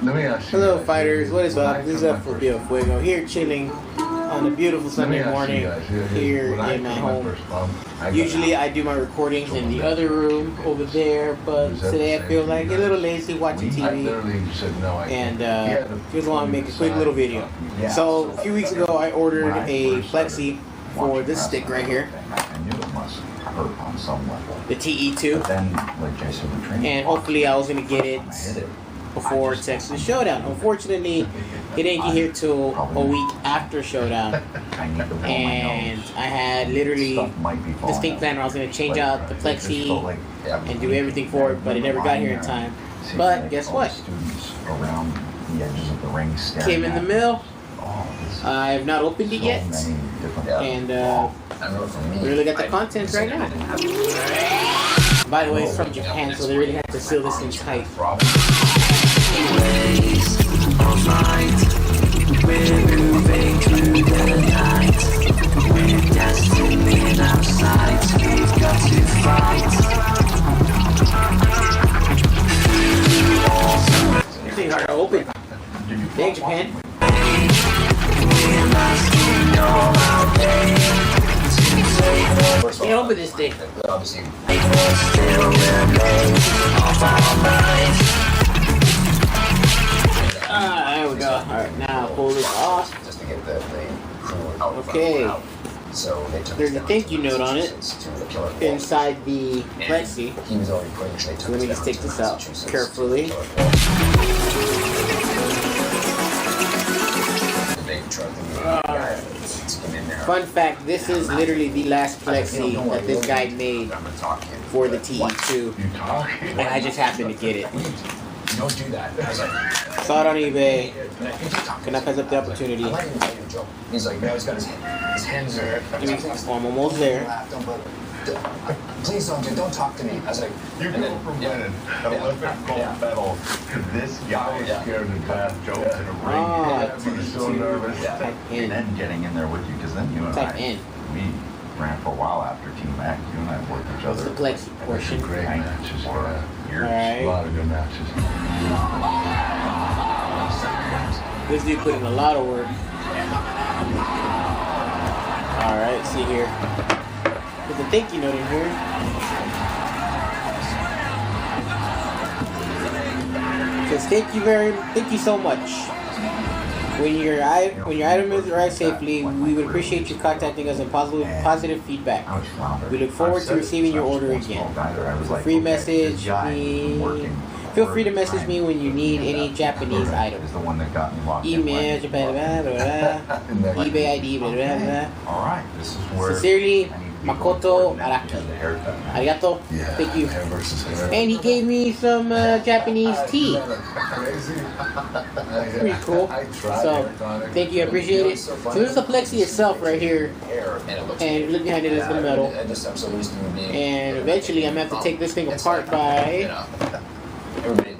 Hello fighters, what is up? This is Fuego here chilling on a beautiful Sunday morning here in my home. Usually I do my recordings in the other room over there, but today I feel like a little lazy watching TV and just want to make a quick little video. So a few weeks ago I ordered a Plexi for this stick right here, the TE2, and hopefully I was going to get it before Texas Showdown. Unfortunately, it didn't get here till a week after Showdown, and I had literally this thing planned where I was going to change out the Plexi and do everything for it, but it never got here in time. But guess what? Came in the mail. I have not opened it yet, and we really got the contents right now. By the way, it's from Japan, so they really had to seal this thing tight. We're moving through the night. We're destined in our sights. We've got to fight. This thing's hard to open. Dang, Japan. Can't open this thing. There we go. Alright, now pull this off. Okay. There's a thank you note on it inside the Plexi. So let me just take this out carefully. Fun fact, this is literally the last Plexi that this guy made for the TE2, and I just happened to get it. Don't do that. Saw it on eBay. Gonna pass up the opportunity. He's like, no, he's got his hands are. I'm almost there. Please don't talk to me. I was like, you go from winning an Olympic gold medal to this guy scared to death, jokes in a ring. He's so nervous. And then getting in there with you, because then you and we ran for a while after Team Mac. You and I worked each other. It's the Plexi portion. Great matches for years. Right. A lot of good matches. This dude put in a lot of work. Alright, see here. There's a thank you note in here. It says thank you so much. When your item is arrived safely, we would appreciate you contacting us and positive feedback. We look forward to receiving your order again. Feel free to message me when you need any Japanese items. Email, Japan, eBay ID, blah, blah, blah. Sincerely, Makoto Araki. Arigato. Thank you. And he gave me some Japanese tea. Pretty cool. So, thank you. I appreciate it. So this is the Plexi itself right here. And look behind it is the metal. And eventually I'm going to have to take this thing apart by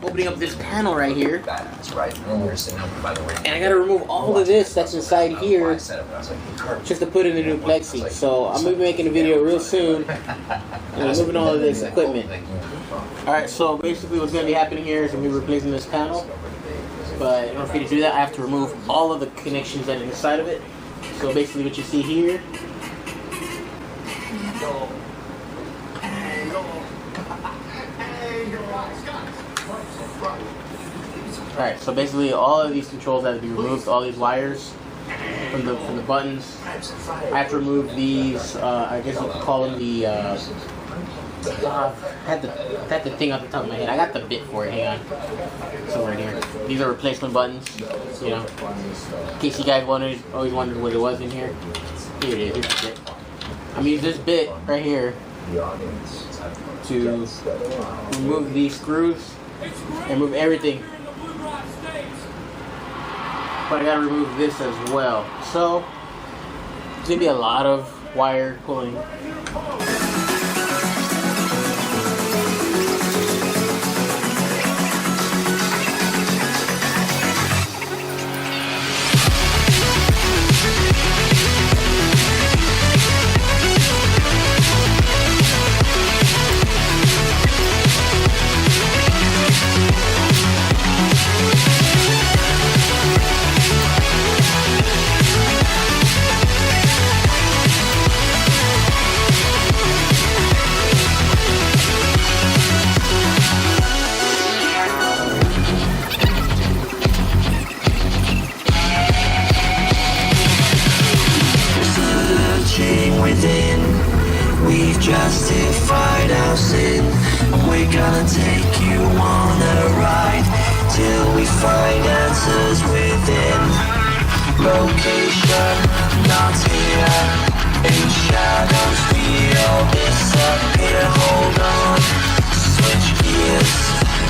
opening up this panel right here, and I gotta remove all of this that's inside here just to put in the new Plexi. So I'm gonna be making a video real soon and removing all of this equipment. Alright, so basically what's gonna be happening here is I'm gonna be replacing this panel, but in order for me to do that I have to remove all of the connections that are inside of it. So basically what you see here, alright, so basically all of these controls have to be removed, all these wires from the buttons. I have to remove these, I guess you could call them the, I had the thing off the top of my head. I got the bit for it, hang on. Somewhere in here. These are replacement buttons, you know. In case you guys always wondered what it was in here. Here it is, here's the bit. I'm gonna use this bit right here to remove these screws and remove everything. But I gotta remove this as well. So there's gonna be a lot of wire pulling. Location not here. In shadows we all disappear. Hold on, switch gears.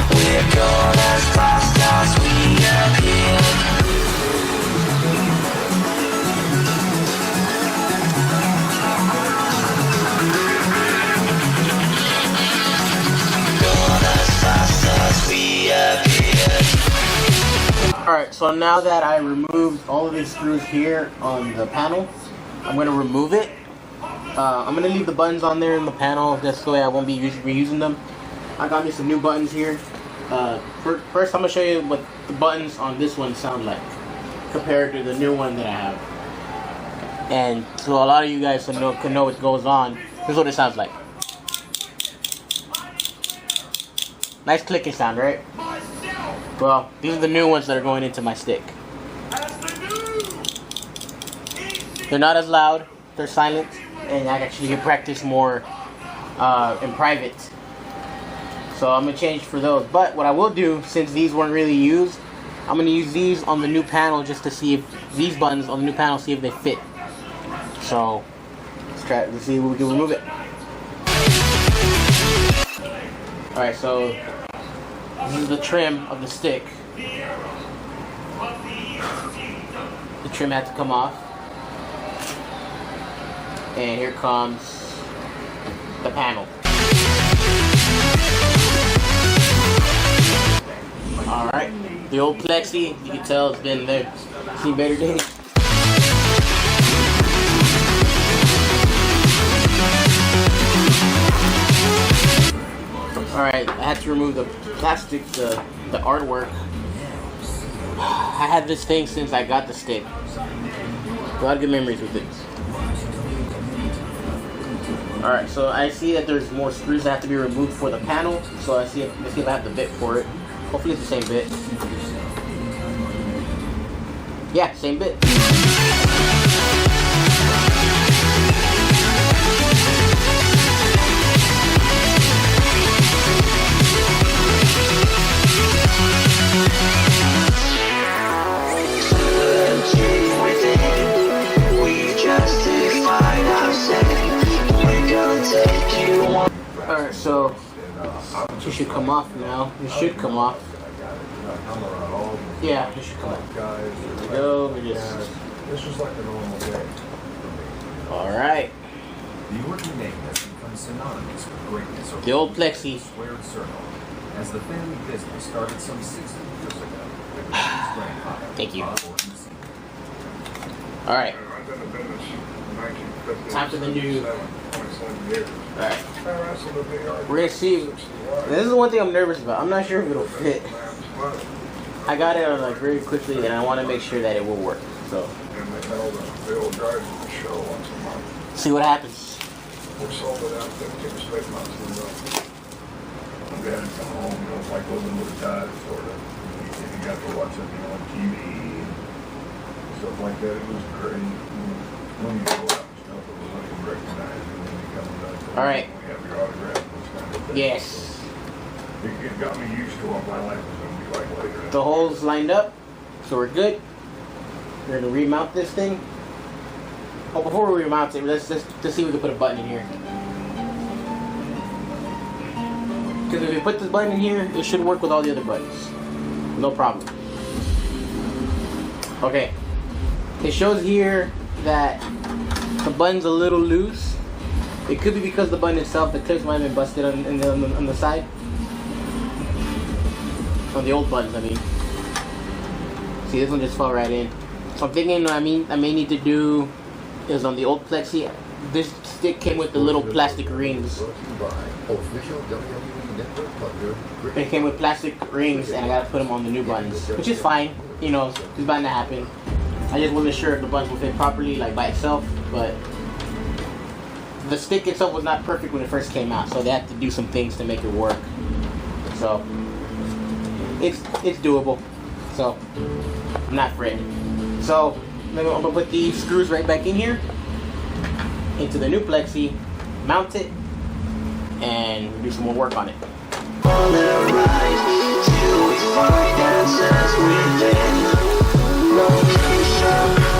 We're gone as fast as we appear. Alright, so now that I removed all of these screws here on the panel, I'm going to remove it. I'm going to leave the buttons on there in the panel, just so I won't be reusing them. I got me some new buttons here. First I'm going to show you what the buttons on this one sound like compared to the new one that I have. And so a lot of you guys can know what goes on. This is what it sounds like. Nice clicking sound, right? Well, these are the new ones that are going into my stick. They're not as loud, they're silent, and I actually can practice more in private. So I'm going to change for those. But what I will do, since these weren't really used, I'm going to use these on the new panel just to see if these buttons on the new panel, see if they fit. So let's see if we can remove it. Alright, so this is the trim of the stick. The trim had to come off. And here comes the panel. Alright, the old Plexi, you can tell it's been there. Seen better days. Alright, I had to remove the plastic, the artwork. I had this thing since I got the stick. A lot of good memories with it. Alright, so I see that there's more screws that have to be removed for the panel. So let's see if I have the bit for it. Hopefully it's the same bit. Yeah, same bit. Alright, so it should come off now. It should come off. Yeah, it should come off. There we go. This is like a normal day. Alright. The ordinary has become synonymous with greatness. The old Plexi. Squared circle. As the family business started some 60 years ago. Thank you. Alright. Time for the new. Alright. We're gonna see. This is the one thing I'm nervous about. I'm not sure if it'll fit. I got it like very quickly and I want to make sure that it will work. So see what happens. We sold it out 15 straight months ago. My dad come home, you know, it's like living with a dad, sort of. You got to watch it, on TV and stuff like that. It was great. When you go out and stuff, it was like you recognize you when you come back. All right. We have your autograph and those kind of things. Yes. It got me used to what my life was going to be like later. The holes lined up, so we're good. We're gonna remount this thing. Oh, before we remount it, let's see if we can put a button in here. Because if we put this button in here, it should work with all the other buttons. No problem. Okay. It shows here that the button's a little loose. It could be because the button itself, the clips might have been busted on the side. On the old buttons, I mean. See, this one just fell right in. So I'm thinking, I may need to do is on the old Plexi. This stick came with the little plastic rings. It came with plastic rings, and I gotta put them on the new buttons, which is fine. You know, it's bound to happen. I just wasn't sure if the buttons would fit properly, like by itself, but the stick itself was not perfect when it first came out, so they had to do some things to make it work. So it's doable. So I'm not fretting. So I'm gonna put these screws right back in here into the new Plexi, mount it, and do some more work on it. On the rise till we find answers within. Location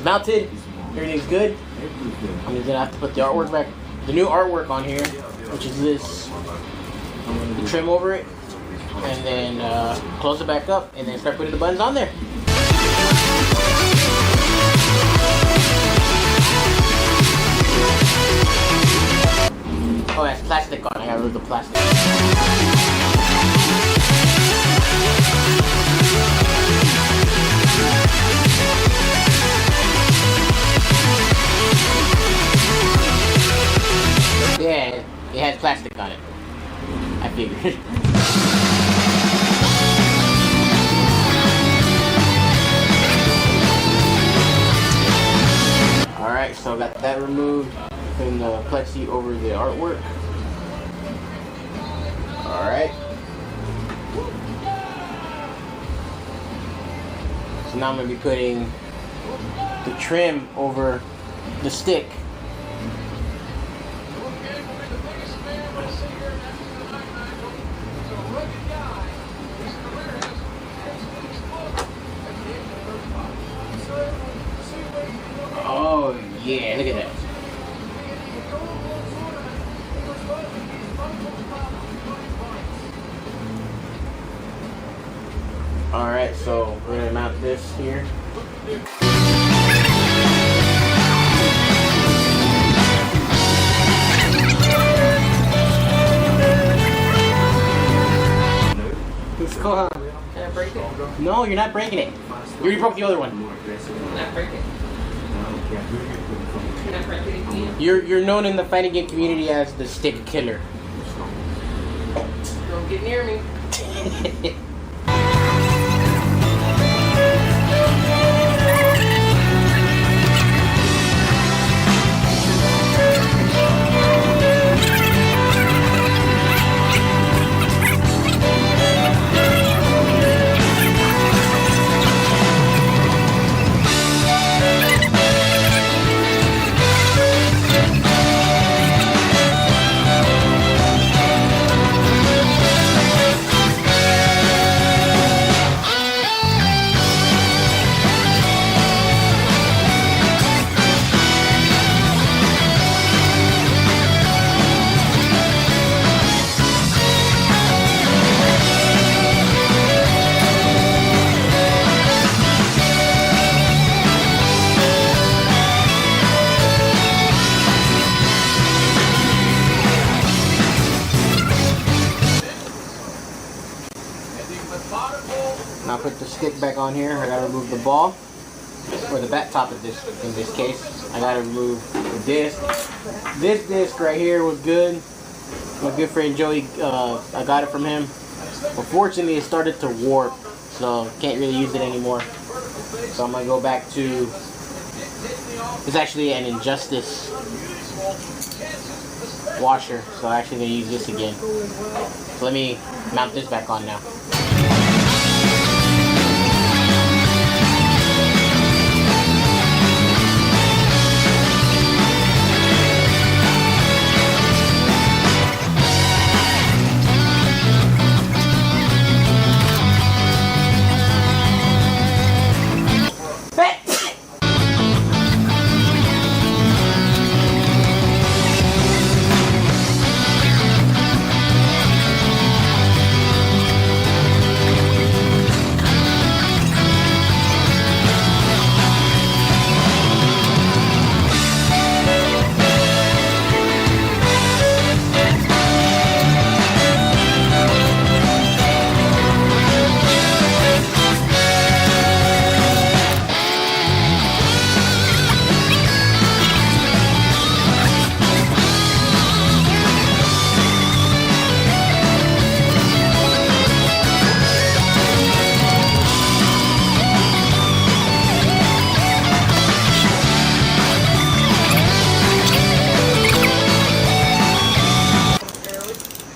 mounted. Everything's good. I'm just gonna have to put the artwork back, the new artwork on here, which is this. The trim over it, and then close it back up, and then start putting the buttons on there. Oh, it has plastic on it. I gotta remove the plastic. Yeah, it has plastic on it. I figured. Alright, so I got that removed. Putting the Plexi over the artwork. Alright. So now I'm going to be putting the trim over the stick. Oh yeah, look at that. Alright, so we're gonna mount this here. Let's go on. Can I break it? No, you're not breaking it. You already broke the other one. Can I break it? Can I break it again? You're known in the fighting game community as the stick killer. Don't get near me. Now put the stick back on here. I gotta remove the ball, or the back top of this, in this case. I gotta remove the disc. This disc right here was good. My good friend Joey, I got it from him. Unfortunately, it started to warp, so can't really use it anymore. So I'm gonna go back to, it's actually an Injustice washer, so I'm actually gonna use this again. So let me mount this back on now.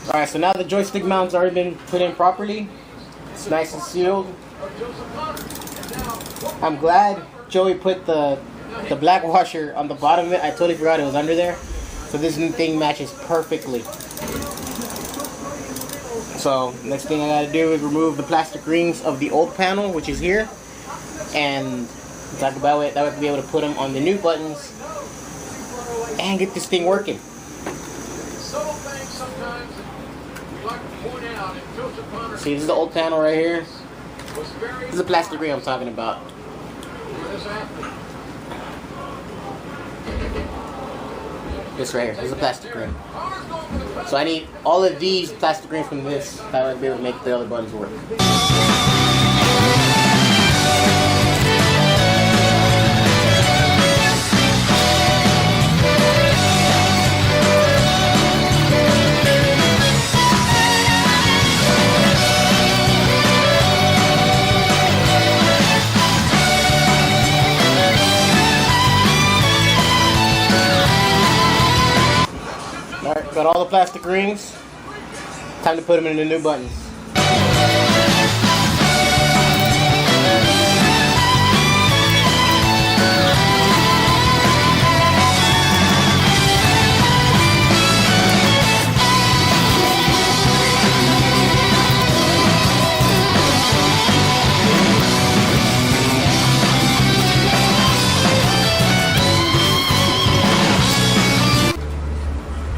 Alright, so now the joystick mount's already been put in properly. It's nice and sealed. I'm glad Joey put the black washer on the bottom of it. I totally forgot it was under there. So this new thing matches perfectly. So next thing I gotta do is remove the plastic rings of the old panel, which is here, and Talk about it. That way I can be able to put them on the new buttons and get this thing working. See, this is the old panel right here. This is the plastic ring I'm talking about. This right here. This is a plastic ring. So I need all of these plastic rings from this. That way I'll be able to make the other buttons work. Alright, got all the plastic rings. Time to put them in the new buttons.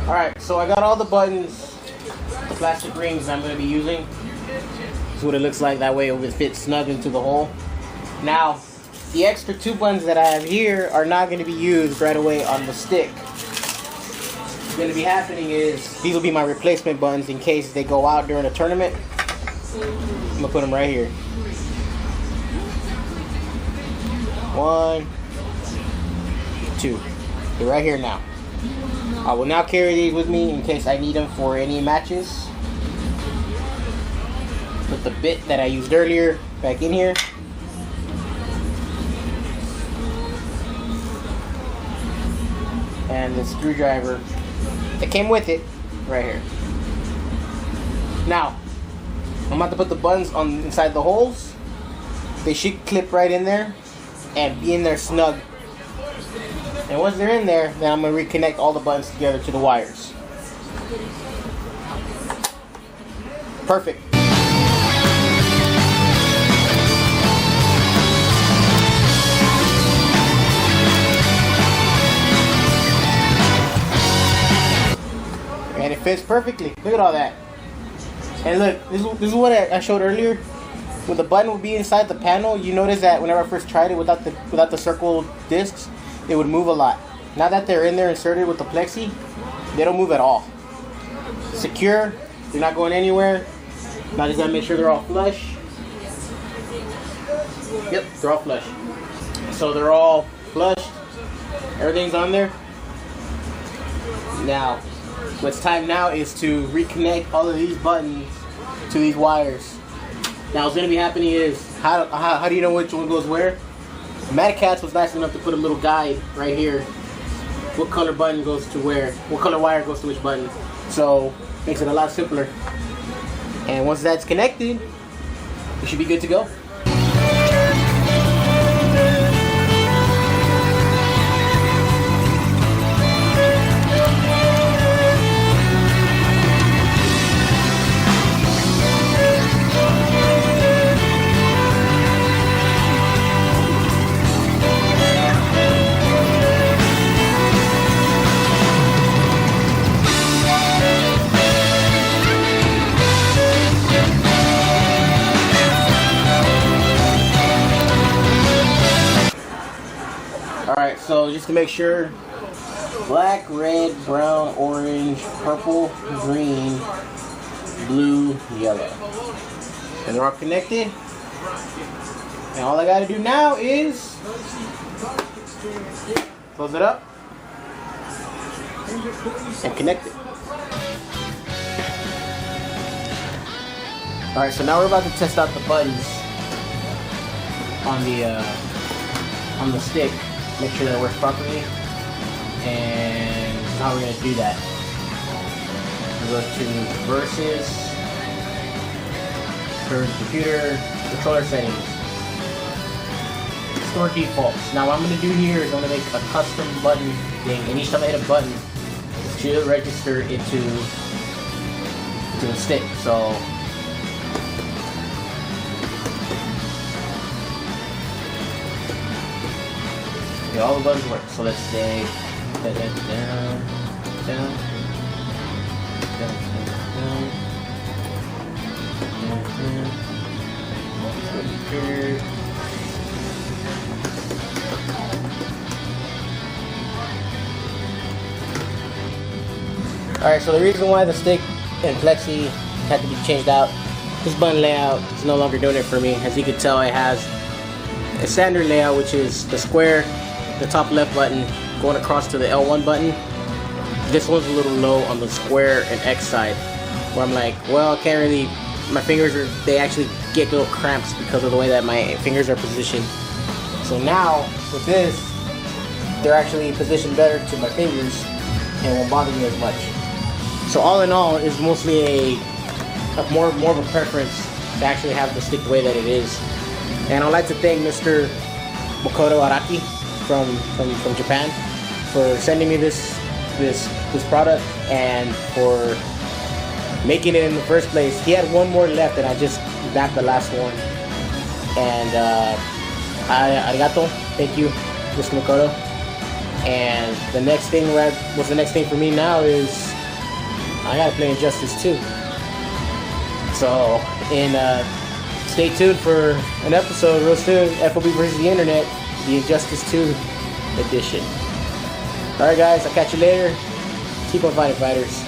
Alright, so I got all the buttons, the plastic rings I'm going to be using. This is what it looks like. That way it will fit snug into the hole. Now, the extra 2 buttons that I have here are not going to be used right away on the stick. What's going to be happening is, these will be my replacement buttons in case they go out during a tournament. I'm going to put them right here. 1, 2. They're right here now. I will now carry these with me in case I need them for any matches. Put the bit that I used earlier back in here. And the screwdriver that came with it right here. Now, I'm about to put the buttons on inside the holes. They should clip right in there and be in there snug. And once they're in there, then I'm going to reconnect all the buttons together to the wires. Perfect. And it fits perfectly. Look at all that. And look, this is what I showed earlier. When the button would be inside the panel, you notice that whenever I first tried it without the circle discs, it would move a lot. Now that they're in there inserted with the Plexi, they don't move at all. Secure, they're not going anywhere. Now I just gotta make sure they're all flush. Yep, they're all flush. So they're all flushed. Everything's on there. Now, what's time now is to reconnect all of these buttons to these wires. Now what's gonna be happening is, how do you know which one goes where? Mad Cats was nice enough to put a little guide right here. What color button goes to where? What color wire goes to which button? So makes it a lot simpler. And once that's connected, you should be good to go. Alright, so just to make sure, black, red, brown, orange, purple, green, blue, yellow. And they're all connected. And all I gotta do now is close it up and connect it. Alright, so now we're about to test out the buttons on the stick. Make sure that it works properly. And this is how we're going to do that. We go to Versus, turn computer, controller settings, store defaults. Now what I'm going to do here is I'm going to make a custom button thing, and each time I hit a button, it should register into the stick. So all the buttons work. So let's say down, down, down, down, down. Alright, so the reason why the stick and Plexi had to be changed out, this button layout is no longer doing it for me. As you can tell, it has a standard layout, which is the square, the top left button going across to the L1 button. This one's a little low on the square and X side, where I'm like, well, I can't really, my fingers are, they actually get little cramps because of the way that my fingers are positioned. So now, with this, they're actually positioned better to my fingers and won't bother me as much. So all in all, it's mostly a more of a preference to actually have the stick the way that it is. And I'd like to thank Mr. Makoto Araki from Japan for sending me this product and for making it in the first place. He had one more left and I just got the last one. And arigato, thank you, Mr. Makoto. And the next thing, what's the next thing for me now is I gotta play Injustice 2. So, stay tuned for an episode real soon, FOB vs. the Internet, the Injustice 2 edition. Alright guys, I'll catch you later. Keep on fighting, fighters.